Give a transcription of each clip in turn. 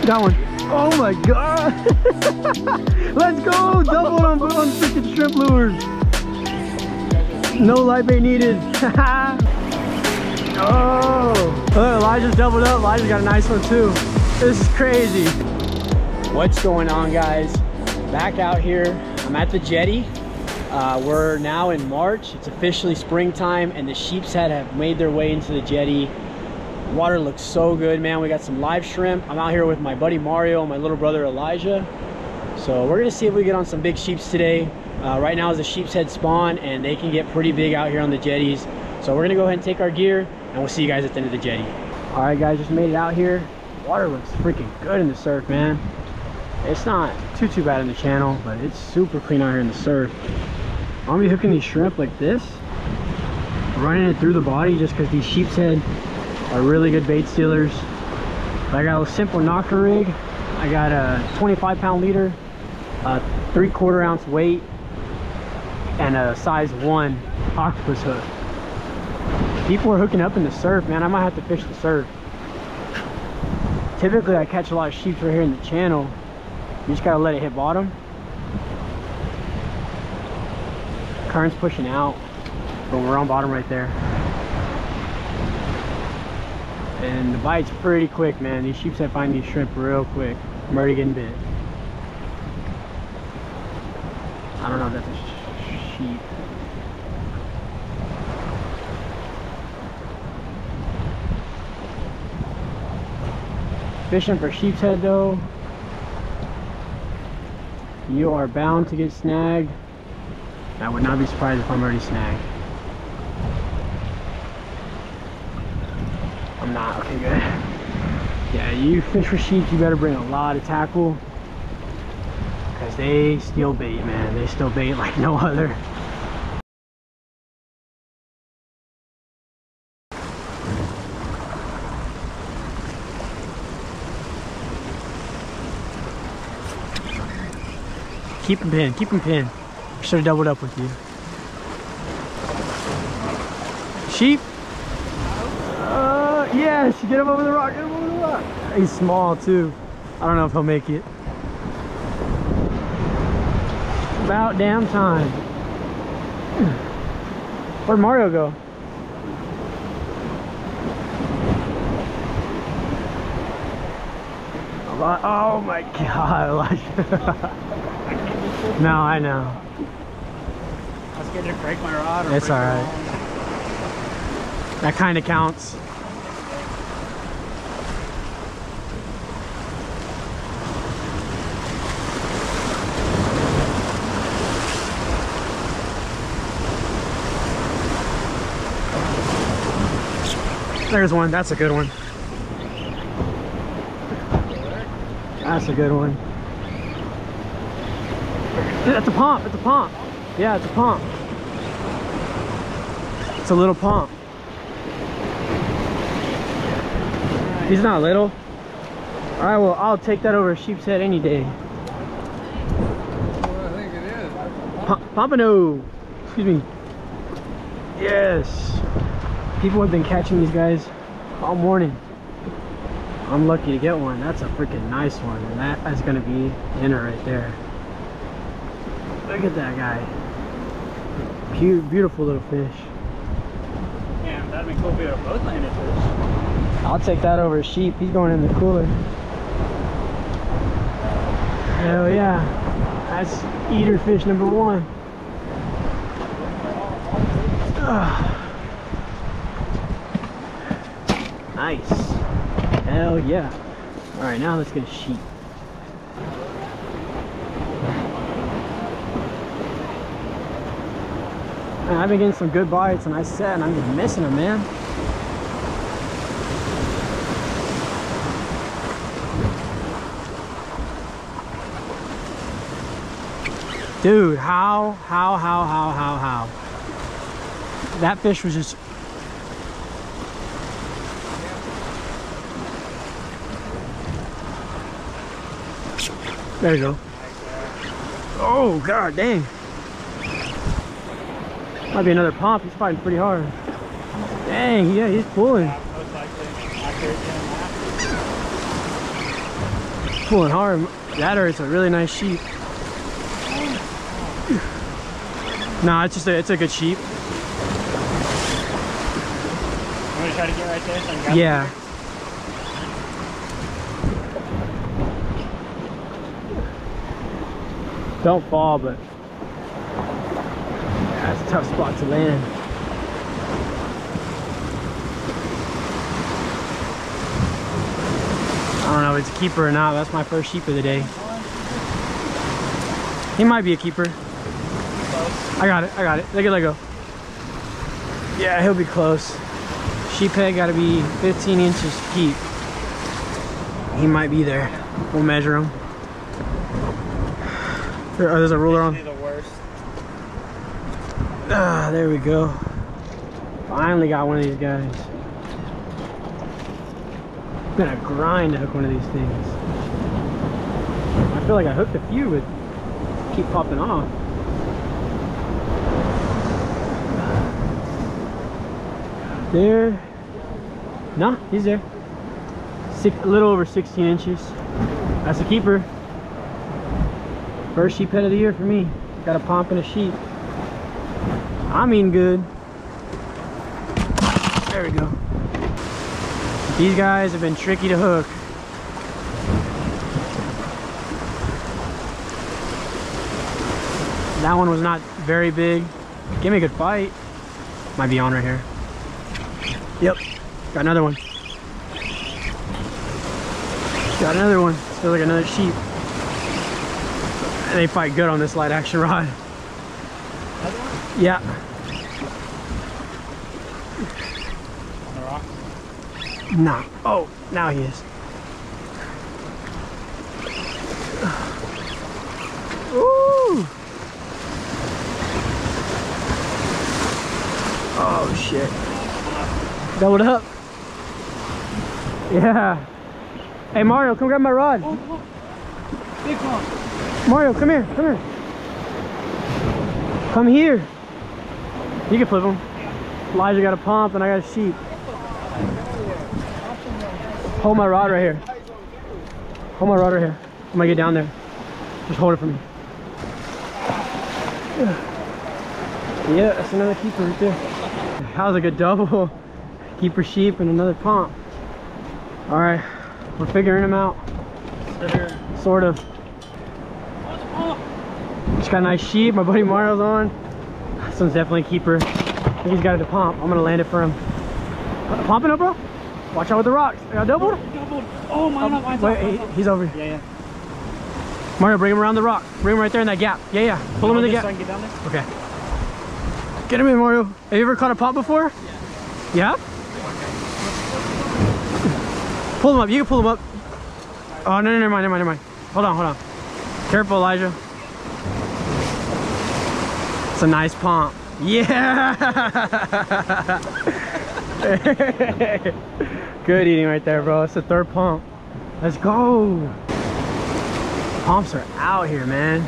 Got one. Oh my god. Let's go. Double on freaking shrimp lures. No light bait needed. Oh, look, Elijah's doubled up. Elijah's got a nice one too. This is crazy. What's going on, guys? Back out here. I'm at the jetty. We're now in March. It's officially springtime and the sheepshead have made their way into the jetty. Water looks so good, man. We got some live shrimp. I'm out here with my buddy Mario and my little brother Elijah. So we're gonna see if we get on some big sheeps today. Right now is a sheepshead spawn and they can get pretty big out here on the jetties. So we're gonna go ahead and take our gear and we'll see you guys at the end of the jetty. All right, guys, just made it out here. Water looks freaking good in the surf, man. It's not too bad in the channel, but it's super clean out here in the surf. I'm gonna be hooking these shrimp like this, running it through the body just because these sheepshead are really good bait stealers. I got a simple knocker rig. I got a 25-pound leader, a 3/4 ounce weight, and a size 1 octopus hook. People are hooking up in the surf, man. I might have to fish the surf. Typically I catch a lot of sheeps right here in the channel. You just gotta let it hit bottom. Current's pushing out, but we're on bottom right there. And the bite's pretty quick, man. These sheepshead find these shrimp real quick. I'm already getting bit. I don't know if that's a sheep. Fishing for sheepshead though, you are bound to get snagged. I would not be surprised if I'm already snagged. I'm not. Okay, good. Yeah, you fish for sheep, you better bring a lot of tackle because they steal bait, man. They steal bait like no other. Keep him pinned, keep him pinned. I should have doubled up with you. Sheep? Yes, get him over the rock, get him over the rock. He's small too. I don't know if he'll make it. About damn time. Where'd Mario go? Oh my god, Elijah. No, I know. I was getting to break my rod. It's alright. That kind of counts. There's one. That's a good one. That's a good one. That's a pump. It's a pump. Yeah, it's a pump. It's a little pump. He's not little. All right, well, I'll take that over a sheepshead any day. Well, I think it is. Pompano. Excuse me. Yes. People have been catching these guys all morning. I'm lucky to get one. That's a freaking nice one. And that is going to be dinner right there. Look at that guy. Beautiful little fish. Yeah, that'd be cool if we were both landed fish. I'll take that over a sheep. He's going in the cooler. Hell yeah. That's eater fish number 1. Nice. Hell yeah. Alright, now let's get a sheep. Man, I've been getting some good bites and I set and I'm just missing them, man. Dude, how? That fish was just... There you go. Oh, god dang. Might be another pump. He's fighting pretty hard. Dang, yeah, he's pulling. Pulling hard. That hurts a really nice sheep. Nah, it's just it's a good sheep. You want to try to get right there? So I can grab Yeah. Don't fall, but yeah, that's a tough spot to land. I don't know if it's a keeper or not. That's my first sheep of the day. He might be a keeper. I got it. Let go. Yeah, he'll be close. Sheephead got to be 15 inches to keep. He might be there. We'll measure him. There's a ruler on. The worst. Ah, there we go. Finally got one of these guys. It's been a grind to hook one of these things. I feel like I hooked a few, but keep popping off. There. No, he's there. A little over 16 inches. That's a keeper. First sheephead of the year for me. Got a pomp and a sheep. I mean good. There we go. These guys have been tricky to hook. That one was not very big. Give me a good fight. Might be on right here. Yep. Got another one. Got another one. Feels like another sheep. They fight good on this light action rod. Yeah. On the rock? Nah. Oh, now he is. Ooh. Oh shit. Doubled up. Yeah. Hey Mario, come grab my rod. Oh, big one. Mario, come here, come here. Come here. You can flip him. Elijah got a pump and I got a sheep. Hold my rod right here. Hold my rod right here. I'm gonna get down there. Just hold it for me. Yeah, that's another keeper right there. That was a good double. Keeper sheep and another pump. All right, we're figuring him out. Sort of. Just got a nice sheep. My buddy Mario's on. This one's definitely a keeper. I think he's got it to pump. I'm gonna land it for him. Pumping up, bro. Watch out with the rocks. I got doubled. Oh, mine's wait, he's over. Yeah. Mario, bring him around the rock. Bring him right there in that gap. Yeah. Pull him in the gap. So I can get down there? Okay. Get him in, Mario. Have you ever caught a pop before? Yeah. Pull him up. You can pull him up. Oh, no, never mind. Hold on. Careful, Elijah. It's a nice pump. Yeah. Good eating right there, bro. It's the third pump. Let's go. Pumps are out here, man.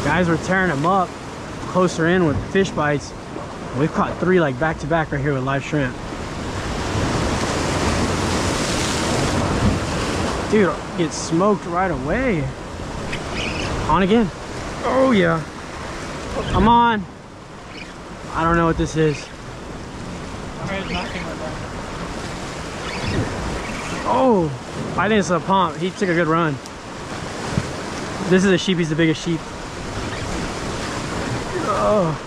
Guys were tearing them up closer in with fish bites. We've caught 3 like back to back right here with live shrimp. Dude, get smoked right away. On again. Oh yeah. Come on. I don't know what this is. Oh, I think it's a pump. He took a good run. This is a sheep. He's the biggest sheep. Oh.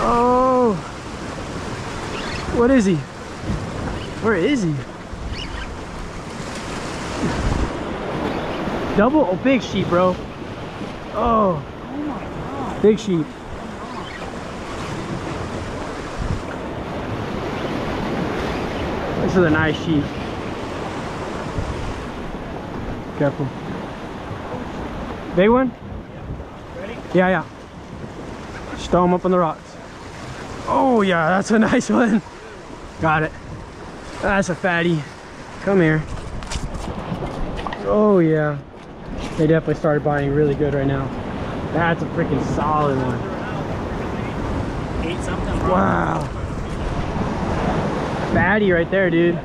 Oh. What is he? Where is he? Double? Oh, big sheep, bro. Oh. Oh my god. Big sheep. This is a nice sheep. Careful. Big one? Ready? Yeah. Just throw him up on the rocks. Oh yeah, that's a nice one. Got it. That's a fatty. Come here. Oh yeah. They definitely started biting really good right now. That's a freaking solid one. 8 something. Wow. Fatty right there, dude.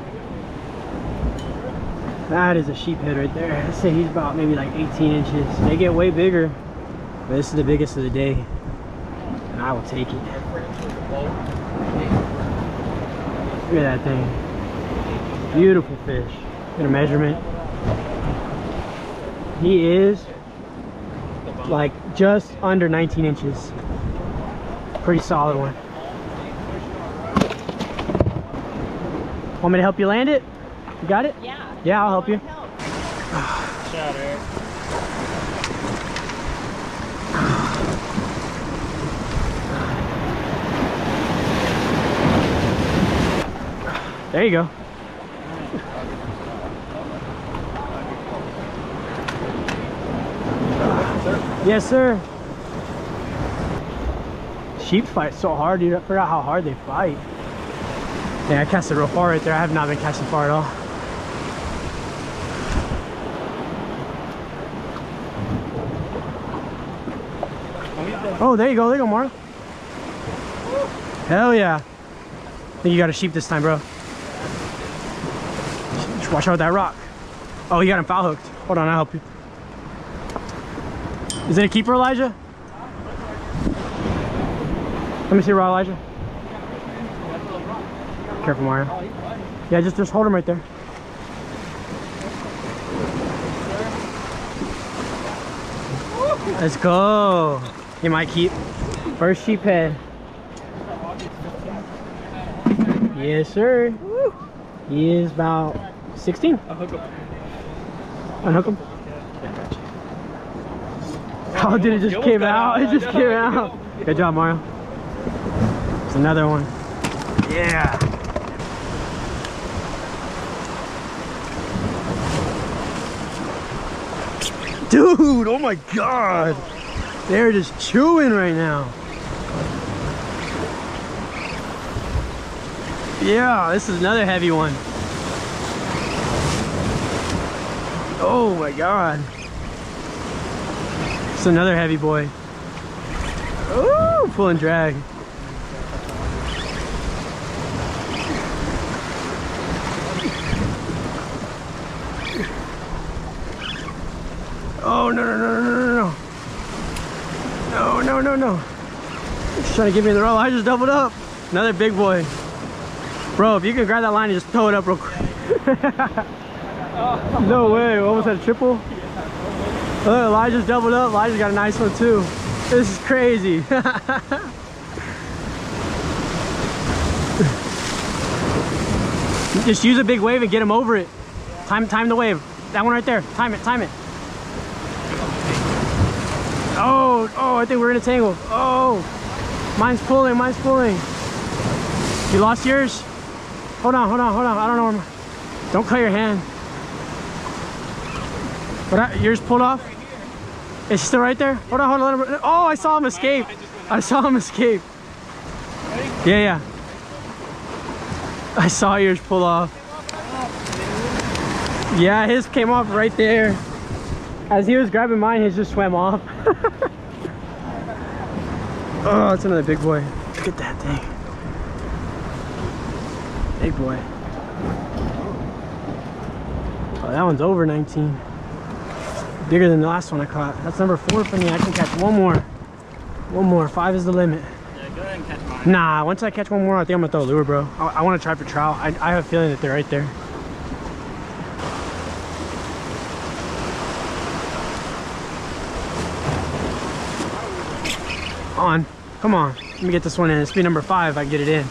That is a sheephead right there. I'd say he's about maybe like 18 inches. They get way bigger, but this is the biggest of the day, and I will take it. Look at that thing. Beautiful fish. Get a measurement. He is like just under 19 inches. Pretty solid one. Want me to help you land it? You got it? Yeah. Yeah, I'll help you. Shot, Eric. There you go. Yes, sir. Sheep fight so hard, dude. I forgot how hard they fight. Yeah, I casted real far right there. I have not been casting far at all. Oh, there you go. There you go, Mara. Hell yeah. I think you got a sheep this time, bro. Watch out with that rock. Oh, you got him foul hooked. Hold on, I'll help you. Is it a keeper, Elijah? Let me see raw, Elijah. Careful, Mario. Yeah, just hold him right there. Let's go. He might keep. First sheephead. Yes, sir. He is about 16. I'll hook him. Unhook him. Oh, dude, it just came out. It just came out. Good job, Mario. There's another one. Yeah. Dude, oh my God. They're just chewing right now. Yeah, this is another heavy one. Oh my God. It's another heavy boy. Ooh, pull and drag. Oh, no, no, no, no, no, no. No, no, no, no. He's trying to give me the roll. I just doubled up. Another big boy. Bro, if you can grab that line and just throw it up real quick. No way. We almost had a triple. Look, Elijah's doubled up. Elijah's got a nice one too. This is crazy. Just use a big wave and get him over it. Time the wave. That one right there. Time it, time it. Oh, I think we're in a tangle. Oh, mine's pulling, mine's pulling. You lost yours? Hold on. I don't know. Don't cut your hand. But yours pulled off? It's still right there? Hold on, let him. Oh, I saw him escape. I saw him escape. Yeah. I saw yours pull off. Yeah, his came off right there. As he was grabbing mine, his just swam off. Oh, it's another big boy. Look at that thing. Big boy. Oh, that one's over 19. Bigger than the last one I caught. That's number 4 for me. I can catch one more. One more. 5 is the limit. Yeah, go ahead and catch mine. Nah, once I catch one more, I think I'm gonna throw a lure, bro. I want to try for trout. I have a feeling that they're right there. On. Come on. Let me get this one in. It's be number 5. I can get it in.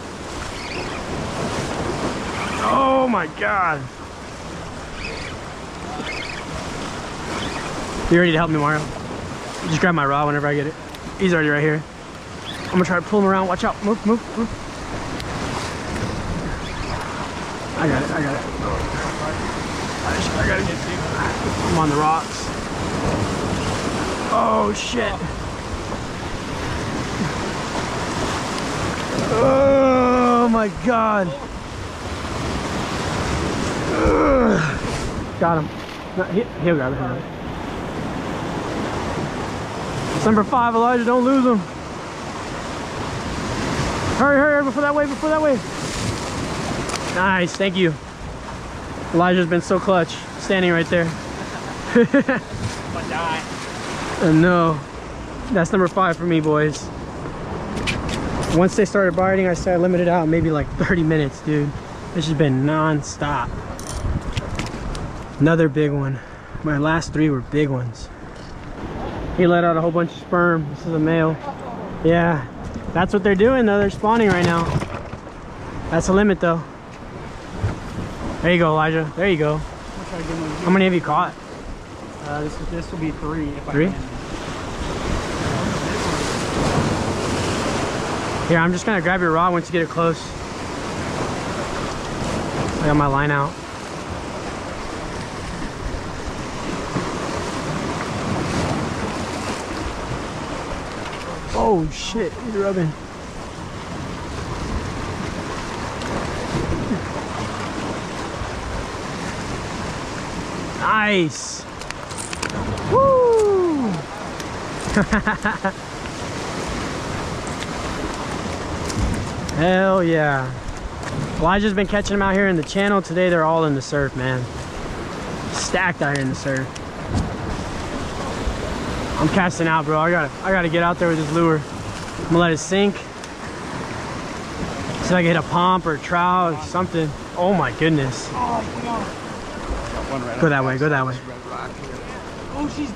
Oh my God. You ready to help me, Mario? Just grab my rod whenever I get it. He's already right here. I'm gonna try to pull him around. Watch out. Move. I got it. I got it. I'm on the rocks. Oh shit. Oh my God. Ugh. Got him. No, he'll grab it. It's number 5, Elijah. Don't lose him. Hurry before that wave. Nice, thank you. Elijah's been so clutch, standing right there. I'm gonna die. No, that's number 5 for me, boys. Once they started biting, I started limited out maybe like 30 minutes, dude. This has been non-stop. Another big one. My last 3 were big ones. He let out a whole bunch of sperm. This is a male. Yeah, that's what they're doing though. They're spawning right now. That's a limit though. There you go, Elijah. There you go. How many have you caught? This will be 3 if 3? I can. Here, I'm just gonna grab your rod once you get it close. I got my line out. Oh shit, he's rubbing. Nice. Woo! Hell yeah. Elijah's been catching them out here in the channel. Today they're all in the surf, man. Stacked out here in the surf. I'm casting out, bro. I gotta get out there with this lure. I'm gonna let it sink. See if I can hit a pomp or a trout or something. Oh my goodness. Go that way, go that way. Oh, she's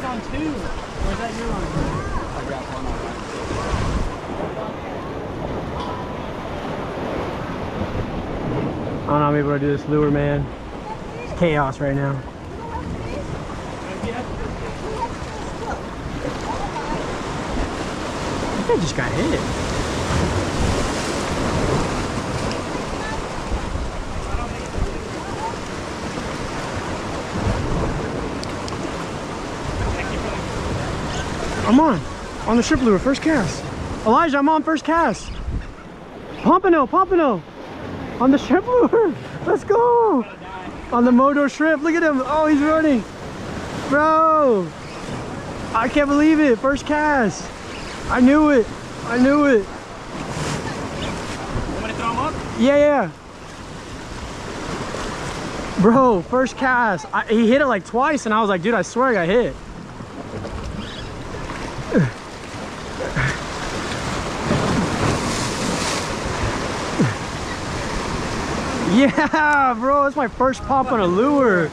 on 2. Or is that your line? I got one on that. I don't know how I'm able to do this lure, man. It's chaos right now. I think I just got hit. I'm on the shrimp lure, first cast. Elijah, I'm on first cast. Pompano, Pompano. On the shrimp lure. Let's go. On the Mojo shrimp. Look at him. Oh, he's running. Bro. I can't believe it. First cast. I knew it. I knew it. You want me to throw him up? Yeah. Bro, first cast. He hit it like twice and I was like, dude, I swear I got hit. Yeah, bro, it's my first pomp on a lure.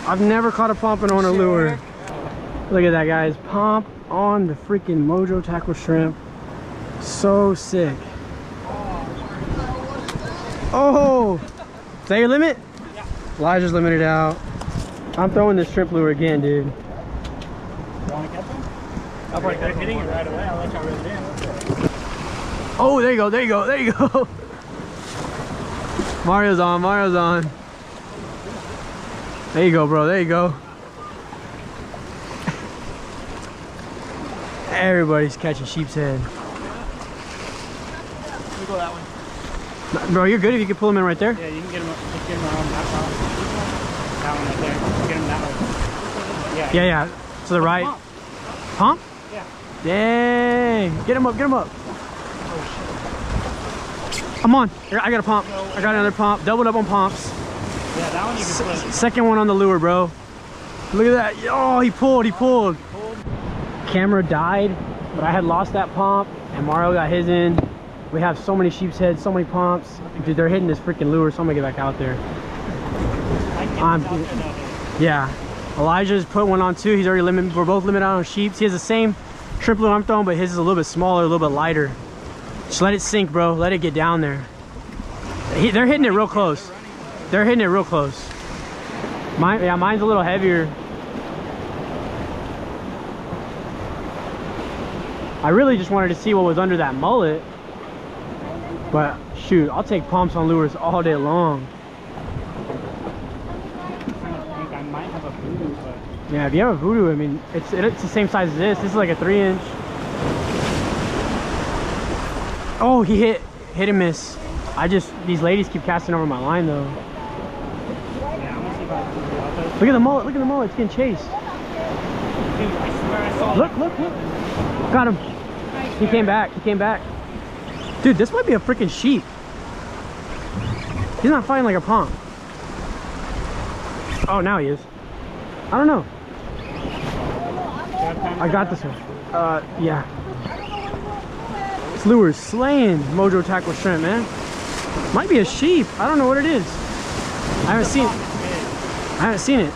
I've never caught a pompano on a lure. Look at that, guys. Pomp on the freaking Mojo tackle shrimp. So sick. Oh, is that your limit? Yeah. Elijah's limited out. I'm throwing this shrimp lure again, dude. You want to catch him? I'll probably start hitting it right away. I'll let y'all reel it in. Oh, there you go, there you go, there you go. Mario's on, Mario's on. There you go, bro, there you go. Everybody's catching sheepshead. Let me go that one. Bro, you're good if you can pull him in right there. Yeah, you can get him around that one. That one right there. Get him that way. Yeah. To the right. Pump? Yeah. Dang. Get him up, get him up. I'm on. I got a pump. I got another pump. Doubled up on pumps. Yeah, that one you can flip. Second one on the lure, bro. Look at that. Oh, he pulled. Camera died, but I had lost that pump, and Mario got his in. We have so many sheepshead, so many pumps. Dude, they're hitting this freaking lure, so I'm gonna get back out there. Yeah. Elijah's put one on too. He's already limited. We're both limited on sheeps. He has the same shrimp lure I'm throwing, but his is a little bit smaller, a little bit lighter. Just let it sink, bro. Let it get down there. They're hitting it real close. They're hitting it real close. Mine's a little heavier. I really just wanted to see what was under that mullet. But shoot, I'll take pumps on lures all day long. I might have a voodoo, but Yeah, if you have a voodoo, I mean, it's the same size as this. This is like a 3-inch. Oh, he hit and miss. These ladies keep casting over my line though. yeah, I'm gonna see if I can figure it out. Look at the mullet, it's getting chased. Dude, I swear I saw Look. Got him. He came back. Dude, this might be a freaking sheep. He's not fighting like a pomp. Oh, now he is. I don't know. I got this one. Yeah. This lure is slaying Mojo tackle shrimp, man. Might be a sheep. I don't know what it is. I haven't seen it. I haven't seen it.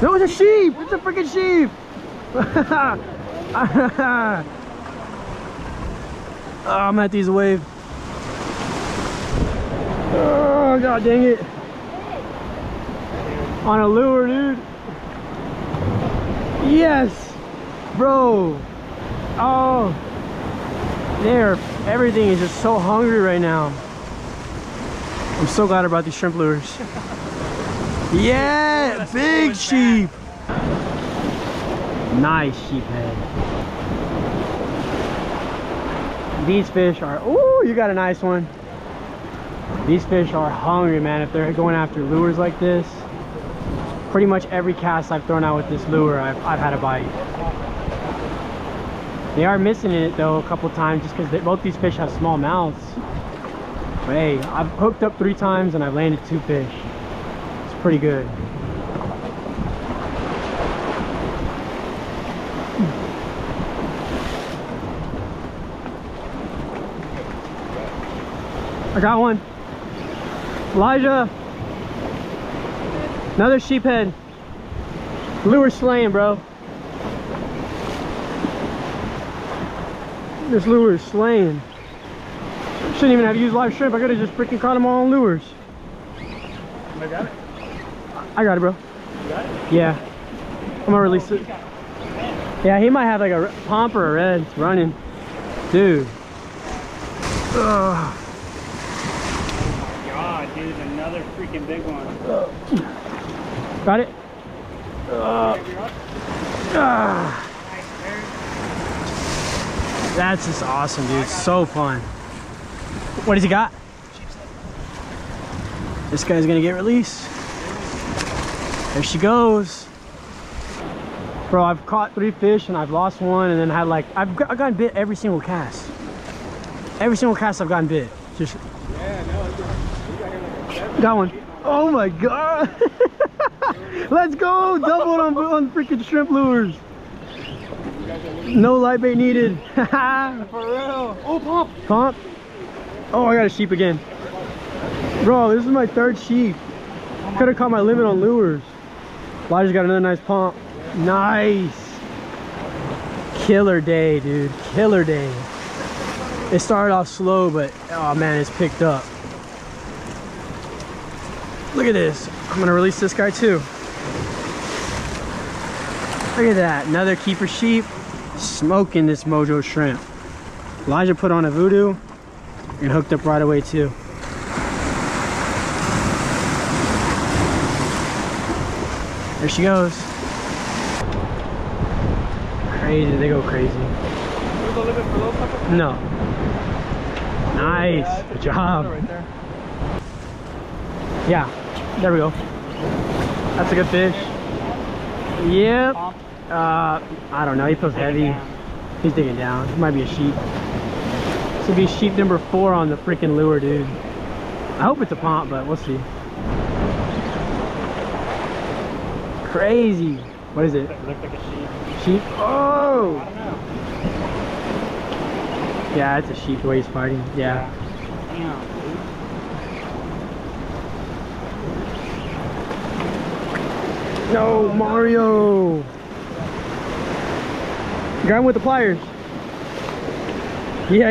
No, it's a sheep. It's a freaking sheep. Oh, I'm at these wave. Oh, god dang it. On a lure, dude. Yes, bro. Oh, there. Everything is just so hungry right now. I'm so glad about these shrimp lures. Yeah, big sheep. Nice sheephead. These fish are, ooh, you got a nice one. These fish are hungry, man, if they're going after lures like this. Pretty much every cast I've thrown out with this lure, I've had a bite. They are missing it though a couple times just because both these fish have small mouths. But hey, I've hooked up 3 times and I've landed 2 fish. It's pretty good. I got one. Elijah. Another sheephead. Lure slaying, bro. This lure is slaying. Shouldn't even have used live shrimp. I could have just freaking caught them all on lures. I got it. I got it, bro. You got it? Yeah. I'm gonna release it. Yeah, he might have like a pomp or a red. It's running. Dude. Ugh. God, dude, another freaking big one. Got it? That's just awesome, dude. So fun. What has he got? This guy's gonna get released. There she goes. Bro, I've caught 3 fish and I've lost 1 and then had like, I've gotten bit every single cast. Every single cast I've gotten bit. Just got one. Oh my god. Let's go. Doubled on freaking shrimp lures. No light bait needed. For real. Oh, pump. Pump. Oh, I got a sheep again. Bro, this is my 3rd sheep. Could have caught my limit on lures. Elijah's got another nice pump. Nice. Killer day, dude. Killer day. It started off slow, but oh man, it's picked up. Look at this. I'm gonna release this guy too. Look at that. Another keeper sheep. Smoking this Mojo shrimp. Elijah put on a voodoo and hooked up right away too. There she goes. Crazy, they go crazy. No. Nice, good job. Yeah, there we go. That's a good fish. Yep. I don't know, he feels heavy. He's digging down. It might be a sheep. This will be sheep number 4 on the freaking lure, dude. I hope it's a pomp, but we'll see. Crazy. What is it? It looked like a sheep. Sheep? Oh! I don't know. Yeah, it's a sheep the way he's fighting. Yeah. Damn. No, Mario! Grab him with the pliers. Yeah.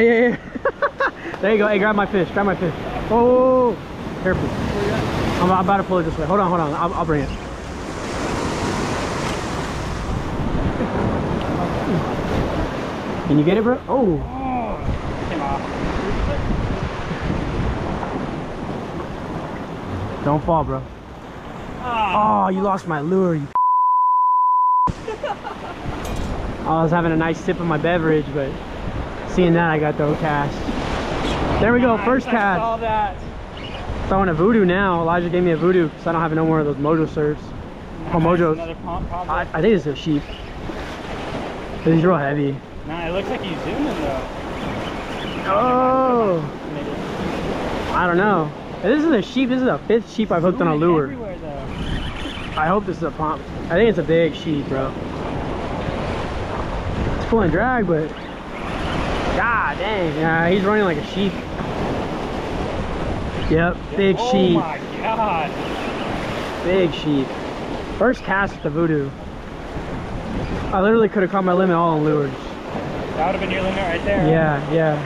There you go. Hey, grab my fish. Grab my fish. Oh, careful. I'm about to pull it this way. Hold on. I'll bring it. Can you get it, bro? Oh. Came off. Don't fall, bro. Oh, you lost my lure, you I was having a nice sip of my beverage, but seeing that, I got the cast. There we go, first cast. I saw that. Throwing a voodoo now. Elijah gave me a voodoo because I don't have no more of those Mojo serves. Oh, Mojos. Another pump, probably. I think it's a sheep. He's real heavy. Nah, it looks like he's zooming though. Oh. Maybe. I don't know. This is a sheep. This is the 5th sheep I've hooked on a lure. Everywhere, though. I hope this is a pump. I think it's a big sheep, bro. It's pulling drag, but god dang. Yeah, he's running like a sheep. Yep, big sheep. Oh my god. Big sheep. First cast with the voodoo. I literally could have caught my limit all on lures. That would have been your limit right there. Yeah, yeah.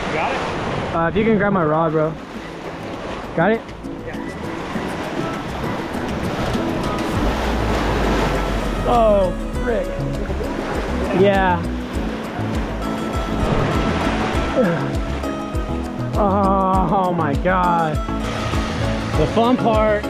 You got it? If you can grab my rod, bro. Got it? Yeah. Oh, frick. Yeah. Oh my god. The fun part.